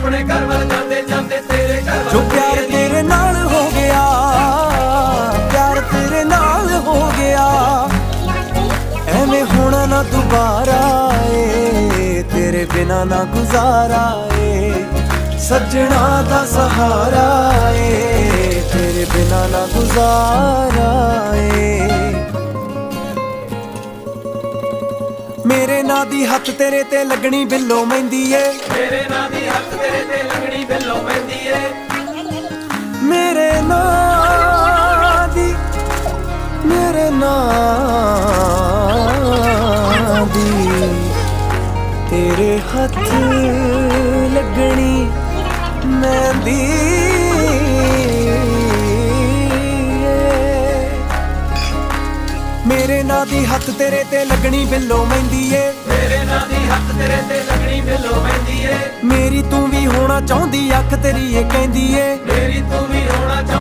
अपने घर वाल जाते जाते तेरे घर जो प्यार तेरे नाल हो गया, प्यार तेरे नाल हो गया, एवें होना ना दोबारा ए, तेरे बिना ना गुजारा ए, सजना दा सहारा ए, तेरे बिना ना गुजारा ए। मेरे ना दी हथ तेरे ते लगनी बिल्लो मेहंदी ए, मेरे ना दी हथ तेरे ते लगनी बिल्लो मेहंदी ए, मेरे ना दी, मेरे ना दी तेरे हथ लगनी मेहंदी मेरे ना दी हथ तेरे ते लगनी बिल्लो मेहंदी ए, मेरे ना दी हथ तेरे ते लगनी बिल्लो मेहंदी ए, मेरी तू भी होना चाहुंदी अख तेरी ये कहंदी ए, मेरी तू भी